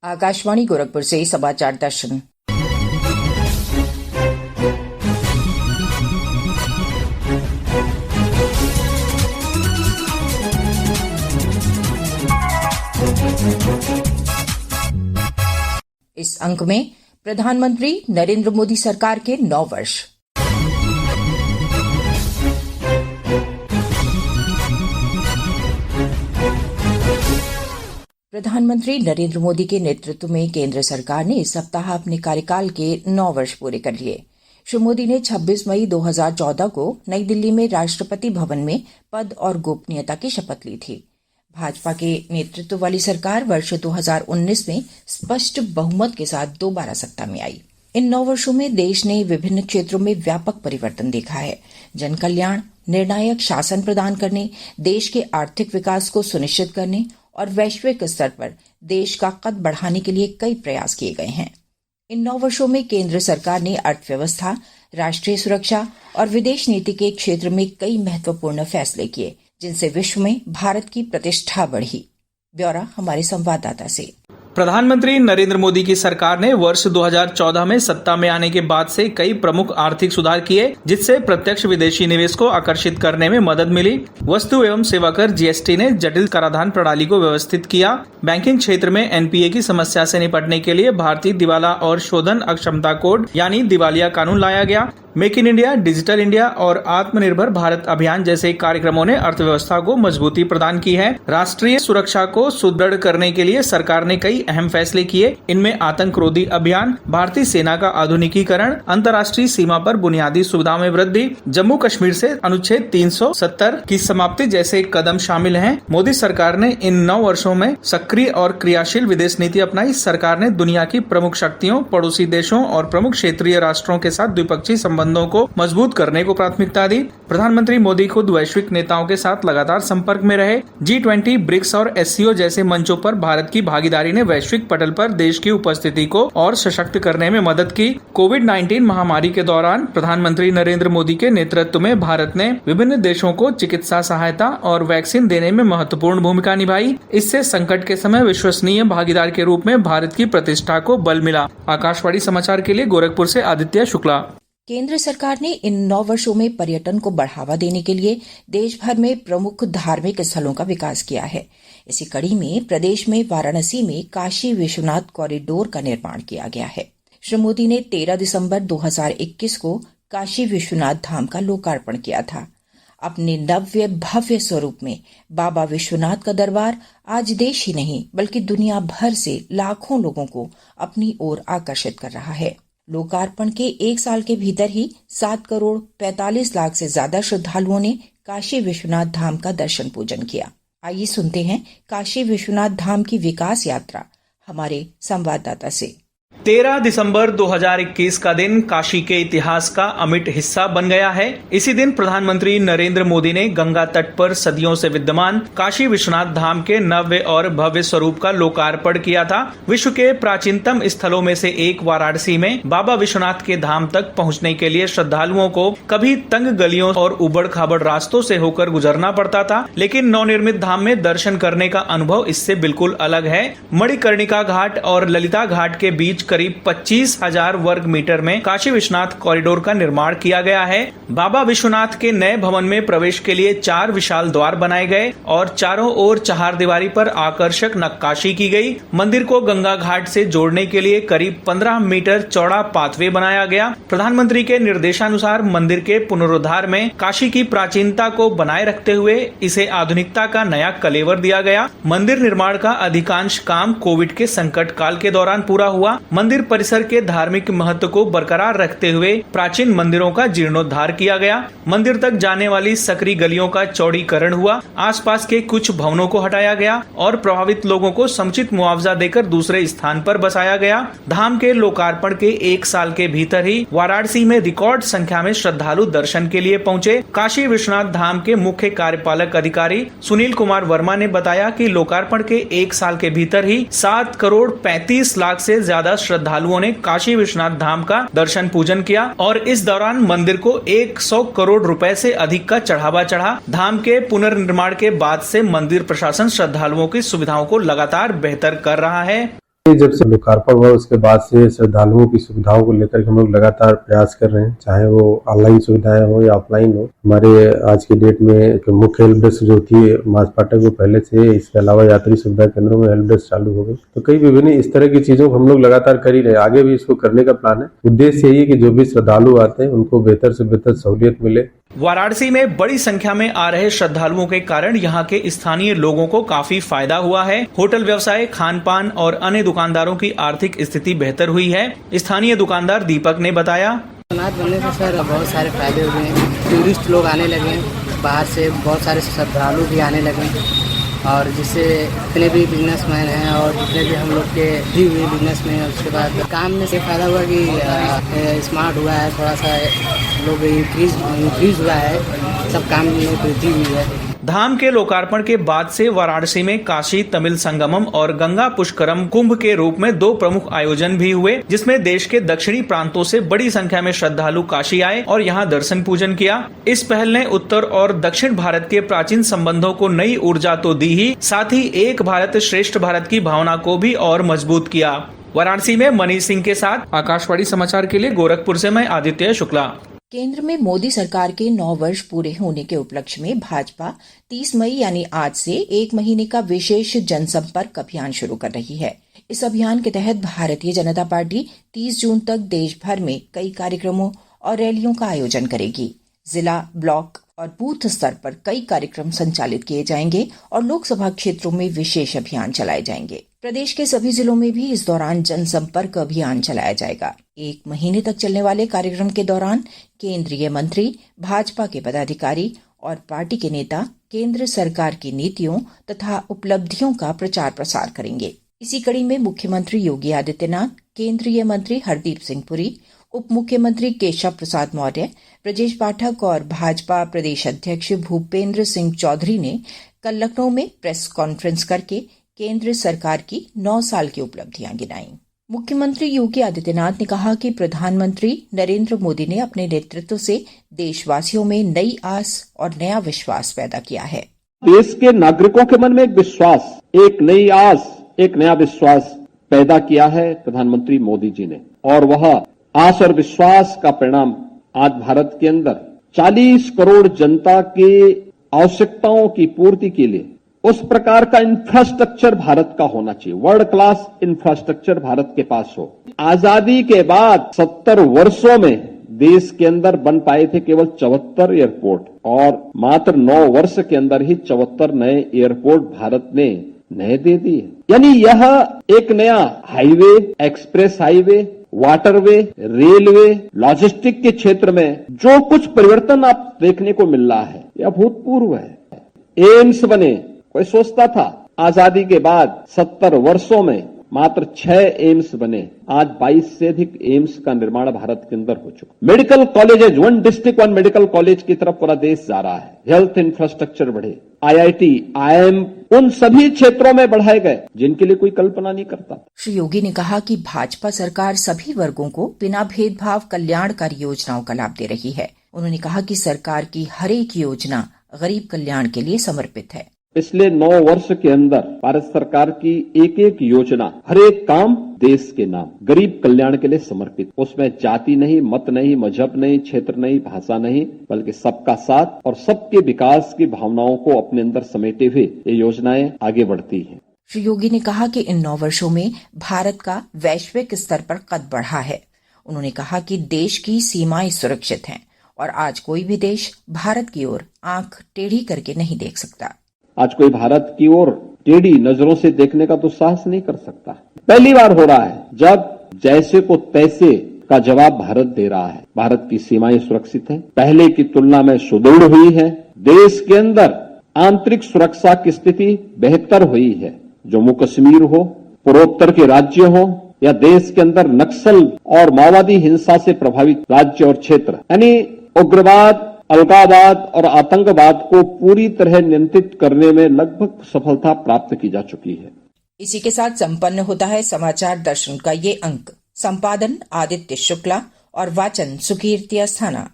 आकाशवाणी गोरखपुर से समाचार दर्शन। इस अंक में प्रधानमंत्री नरेंद्र मोदी सरकार के 9 वर्ष। प्रधानमंत्री नरेंद्र मोदी के नेतृत्व में केंद्र सरकार ने इस सप्ताह अपने कार्यकाल के 9 वर्ष पूरे कर लिए। श्री मोदी ने 26 मई 2014 को नई दिल्ली में राष्ट्रपति भवन में पद और गोपनीयता की शपथ ली थी। भाजपा के नेतृत्व वाली सरकार वर्ष 2019 में स्पष्ट बहुमत के साथ दोबारा सत्ता में आई। इन 9 वर्षों में देश ने विभिन्न क्षेत्रों में व्यापक परिवर्तन देखा है। जन कल्याण, निर्णायक शासन प्रदान करने, देश के आर्थिक विकास को सुनिश्चित करने और वैश्विक स्तर पर देश का कद बढ़ाने के लिए कई प्रयास किए गए हैं। इन 9 वर्षों में केंद्र सरकार ने अर्थव्यवस्था, राष्ट्रीय सुरक्षा और विदेश नीति के क्षेत्र में कई महत्वपूर्ण फैसले किए, जिनसे विश्व में भारत की प्रतिष्ठा बढ़ी। ब्यौरा हमारे संवाददाता से। प्रधानमंत्री नरेंद्र मोदी की सरकार ने वर्ष 2014 में सत्ता में आने के बाद से कई प्रमुख आर्थिक सुधार किए, जिससे प्रत्यक्ष विदेशी निवेश को आकर्षित करने में मदद मिली। वस्तु एवं सेवा कर जीएसटी ने जटिल कराधान प्रणाली को व्यवस्थित किया। बैंकिंग क्षेत्र में एनपीए की समस्या से निपटने के लिए भारतीय दिवाला और शोधन अक्षमता कोड यानी दिवालिया कानून लाया गया। Make in India, digital India और आत्मनिर्भर भारत अभियान जैसे कार्यक्रमों ने अर्थव्यवस्था को मजबूती प्रदान की है। राष्ट्रीय सुरक्षा को सुदृढ़ करने के लिए सरकार ने कई अहम फैसले किए। इनमें आतंकरोधी अभियान, भारतीय सेना का आधुनिकीकरण, अंतर्राष्ट्रीय सीमा पर बुनियादी सुविधाओं में वृद्धि, जम्मू कश्मीर से अनुच्छेद 370 की समाप्ति जैसे कदम शामिल हैं। मोदी सरकार ने इन 9 वर्षों में सक्रिय और क्रियाशील विदेश नीति अपनाई। सरकार ने दुनिया की प्रमुख शक्तियों, पड़ोसी देशों और प्रमुख क्षेत्रीय राष्ट्रों के साथ द्विपक्षीय संबंधों को मजबूत करने को प्राथमिकता दी। प्रधानमंत्री मोदी खुद वैश्विक नेताओं के साथ लगातार संपर्क में रहे। G20, ब्रिक्स और SCO जैसे मंचों पर भारत की भागीदारी ने वैश्विक पटल पर देश की उपस्थिति को और सशक्त करने में मदद की। कोविड-19 महामारी के दौरान प्रधानमंत्री नरेंद्र मोदी के नेतृत्व में भारत ने विभिन्न देशों को चिकित्सा सहायता और वैक्सीन देने में महत्वपूर्ण भूमिका निभाई। इससे संकट के समय विश्वसनीय भागीदार के रूप में भारत की प्रतिष्ठा को बल मिला। आकाशवाणी समाचार के लिए गोरखपुर से आदित्य शुक्ला। केंद्र सरकार ने इन 9 वर्षों में पर्यटन को बढ़ावा देने के लिए देश भर में प्रमुख धार्मिक स्थलों का विकास किया है। इसी कड़ी में प्रदेश में वाराणसी में काशी विश्वनाथ कॉरिडोर का निर्माण किया गया है। श्री मोदी ने 13 दिसंबर 2021 को काशी विश्वनाथ धाम का लोकार्पण किया था। अपने नव्य भव्य स्वरूप में बाबा विश्वनाथ का दरबार आज देश ही नहीं बल्कि दुनिया भर से लाखों लोगों को अपनी ओर आकर्षित कर रहा है। लोकार्पण के 1 साल के भीतर ही 7 करोड़ 45 लाख से ज्यादा श्रद्धालुओं ने काशी विश्वनाथ धाम का दर्शन पूजन किया। आइए सुनते हैं काशी विश्वनाथ धाम की विकास यात्रा हमारे संवाददाता से। 13 दिसंबर 2021 का दिन काशी के इतिहास का अमिट हिस्सा बन गया है। इसी दिन प्रधानमंत्री नरेंद्र मोदी ने गंगा तट पर सदियों से विद्यमान काशी विश्वनाथ धाम के नव्य और भव्य स्वरूप का लोकार्पण किया था। विश्व के प्राचीनतम स्थलों में से एक वाराणसी में बाबा विश्वनाथ के धाम तक पहुंचने के लिए श्रद्धालुओं को कभी तंग गलियों और उबड़ खाबड़ रास्तों से होकर गुजरना पड़ता था, लेकिन नवनिर्मित धाम में दर्शन करने का अनुभव इससे बिल्कुल अलग है। मणिकर्णिका घाट और ललिता घाट के बीच करीब 25,000 वर्ग मीटर में काशी विश्वनाथ कॉरिडोर का निर्माण किया गया है। बाबा विश्वनाथ के नए भवन में प्रवेश के लिए 4 विशाल द्वार बनाए गए और चारों ओर चहारदीवारी पर आकर्षक नक्काशी की गई। मंदिर को गंगा घाट से जोड़ने के लिए करीब 15 मीटर चौड़ा पाथवे बनाया गया। प्रधानमंत्री के निर्देशानुसार मंदिर के पुनरुद्धार में काशी की प्राचीनता को बनाए रखते हुए इसे आधुनिकता का नया कलेवर दिया गया। मंदिर निर्माण का अधिकांश काम कोविड के संकट काल के दौरान पूरा हुआ। मंदिर परिसर के धार्मिक महत्व को बरकरार रखते हुए प्राचीन मंदिरों का जीर्णोद्धार किया गया। मंदिर तक जाने वाली सकरी गलियों का चौड़ीकरण हुआ। आसपास के कुछ भवनों को हटाया गया और प्रभावित लोगों को समुचित मुआवजा देकर दूसरे स्थान पर बसाया गया। धाम के लोकार्पण के 1 साल के भीतर ही वाराणसी में रिकॉर्ड संख्या में श्रद्धालु दर्शन के लिए पहुंचे। काशी विश्वनाथ धाम के मुख्य कार्यपालक अधिकारी सुनील कुमार वर्मा ने बताया कि लोकार्पण के 1 साल के भीतर ही 7 करोड़ 35 लाख से ज्यादा श्रद्धालुओं ने काशी विश्वनाथ धाम का दर्शन पूजन किया और इस दौरान मंदिर को 100 करोड़ रुपए से अधिक का चढ़ावा चढ़ा। धाम के पुनर्निर्माण के बाद से मंदिर प्रशासन श्रद्धालुओं की सुविधाओं को लगातार बेहतर कर रहा है। जब से लोकार्पण हुआ उसके बाद से श्रद्धालुओं की सुविधाओं को लेकर हम लोग लगातार प्रयास कर रहे हैं, चाहे वो ऑनलाइन सुविधाएं हो या ऑफलाइन हो। हमारे आज की डेट में मुख्य हेल्प डेस्क जो थी मास फाटक वो पहले से, इसके अलावा यात्री सुविधा केंद्रों में हेल्प डेस्क चालू हो गई। तो कई विभिन्न इस तरह की चीजों को हम लोग लगातार कर ही रहे हैं, आगे भी इसको करने का प्लान है। उद्देश्य यही है कि जो भी श्रद्धालु आते हैं उनको बेहतर से बेहतर सहूलियत मिले। वाराणसी में बड़ी संख्या में आ रहे श्रद्धालुओं के कारण यहाँ के स्थानीय लोगों को काफी फायदा हुआ है। होटल व्यवसाय, खान पान और अन्य दुकानदारों की आर्थिक स्थिति बेहतर हुई है। स्थानीय दुकानदार दीपक ने बताया, जगन्नाथ बनने से सर बहुत सारे फायदे हुए हैं। टूरिस्ट लोग आने लगे, बाहर से बहुत सारे श्रद्धालु भी आने लगे, और जिससे जितने भी बिजनेसमैन हैं और जितने भी हम लोग के भी हुए बिजनेसमैन हैं, उसके बाद काम में से फायदा हुआ कि स्मार्ट हुआ है, थोड़ा सा लोग इंक्रीज हुआ है, सब काम में वृद्धि हुई है। धाम के लोकार्पण के बाद से वाराणसी में काशी तमिल संगमम और गंगा पुष्करम कुंभ के रूप में 2 प्रमुख आयोजन भी हुए, जिसमें देश के दक्षिणी प्रांतों से बड़ी संख्या में श्रद्धालु काशी आए और यहां दर्शन पूजन किया। इस पहल ने उत्तर और दक्षिण भारत के प्राचीन संबंधों को नई ऊर्जा तो दी ही, साथ ही एक भारत श्रेष्ठ भारत की भावना को भी और मजबूत किया। वाराणसी में मनीष सिंह के साथ आकाशवाणी समाचार के लिए गोरखपुर से मैं आदित्य शुक्ला। केंद्र में मोदी सरकार के 9 वर्ष पूरे होने के उपलक्ष्य में भाजपा 30 मई यानी आज से 1 महीने का विशेष जनसंपर्क अभियान शुरू कर रही है। इस अभियान के तहत भारतीय जनता पार्टी 30 जून तक देश भर में कई कार्यक्रमों और रैलियों का आयोजन करेगी। जिला, ब्लॉक और बूथ स्तर पर कई कार्यक्रम संचालित किए जाएंगे और लोकसभा क्षेत्रों में विशेष अभियान चलाए जाएंगे। प्रदेश के सभी जिलों में भी इस दौरान जनसंपर्क अभियान चलाया जाएगा। 1 महीने तक चलने वाले कार्यक्रम के दौरान केंद्रीय मंत्री, भाजपा के पदाधिकारी और पार्टी के नेता केंद्र सरकार की नीतियों तथा उपलब्धियों का प्रचार प्रसार करेंगे। इसी कड़ी में मुख्यमंत्री योगी आदित्यनाथ, केंद्रीय मंत्री हरदीप सिंह पुरी, उप मुख्यमंत्री केशव प्रसाद मौर्य, ब्रजेश पाठक और भाजपा प्रदेश अध्यक्ष भूपेंद्र सिंह चौधरी ने कल लखनऊ में प्रेस कॉन्फ्रेंस करके केंद्र सरकार की 9 साल की उपलब्धियां गिनाई। मुख्यमंत्री योगी आदित्यनाथ ने कहा कि प्रधानमंत्री नरेंद्र मोदी ने अपने नेतृत्व से देशवासियों में नई आस और नया विश्वास पैदा किया है। देश के नागरिकों के मन में एक विश्वास, एक नई आस, एक नया विश्वास पैदा किया है प्रधानमंत्री मोदी जी ने, और वह आस और विश्वास का परिणाम आज भारत के अंदर 40 करोड़ जनता की आवश्यकताओं की पूर्ति के लिए उस प्रकार का इंफ्रास्ट्रक्चर भारत का होना चाहिए, वर्ल्ड क्लास इंफ्रास्ट्रक्चर भारत के पास हो। आजादी के बाद 70 वर्षों में देश के अंदर बन पाए थे केवल 74 एयरपोर्ट, और मात्र 9 वर्ष के अंदर ही 74 नए एयरपोर्ट भारत ने नए दे दिए। यानी यह एक नया highway, express highway, waterway, railway, logistic के क्षेत्र में जो कुछ परिवर्तन आप देखने को मिल रहा है यह अभूतपूर्व है। एम्स बने, कोई सोचता था आजादी के बाद 70 वर्षों में मात्र 6 एम्स बने, आज 22 से अधिक एम्स का निर्माण भारत के अंदर हो चुका। Medical colleges, 1 district 1 medical college की तरफ पूरा देश जा रहा है। हेल्थ इंफ्रास्ट्रक्चर बढ़े, IIT, IIM उन सभी क्षेत्रों में बढ़ाए गए जिनके लिए कोई कल्पना नहीं करता। श्री योगी ने कहा कि भाजपा सरकार सभी वर्गों को बिना भेदभाव कल्याणकारी योजनाओं का लाभ दे रही है। उन्होंने कहा कि सरकार की हर एक योजना गरीब कल्याण के लिए समर्पित है। पिछले 9 वर्ष के अंदर भारत सरकार की एक एक योजना, हर एक काम देश के नाम, गरीब कल्याण के लिए समर्पित। उसमें जाति नहीं, मत नहीं, मजहब नहीं, क्षेत्र नहीं, भाषा नहीं, बल्कि सबका साथ और सबके विकास की भावनाओं को अपने अंदर समेटे हुए ये योजनाएं आगे बढ़ती हैं। श्री योगी ने कहा कि इन 9 वर्षों में भारत का वैश्विक स्तर पर कद बढ़ा है। उन्होंने कहा कि देश की सीमाएं सुरक्षित हैं और आज कोई भी देश भारत की ओर आंख टेढ़ी करके नहीं देख सकता। आज कोई भारत की ओर टेढ़ी नजरों से देखने का तो साहस नहीं कर सकता। पहली बार हो रहा है जब जैसे को तैसे का जवाब भारत दे रहा है। भारत की सीमाएं सुरक्षित हैं, पहले की तुलना में सुदृढ़ हुई है। देश के अंदर आंतरिक सुरक्षा की स्थिति बेहतर हुई है। जम्मू कश्मीर हो, पूर्वोत्तर के राज्य हो या देश के अंदर नक्सल और माओवादी हिंसा से प्रभावित राज्य और क्षेत्र, यानी उग्रवाद, अलगाववाद और आतंकवाद को पूरी तरह नियंत्रित करने में लगभग सफलता प्राप्त की जा चुकी है। इसी के साथ संपन्न होता है समाचार दर्शन का ये अंक। संपादन आदित्य शुक्ला और वाचन सुकीर्ति अस्थाना।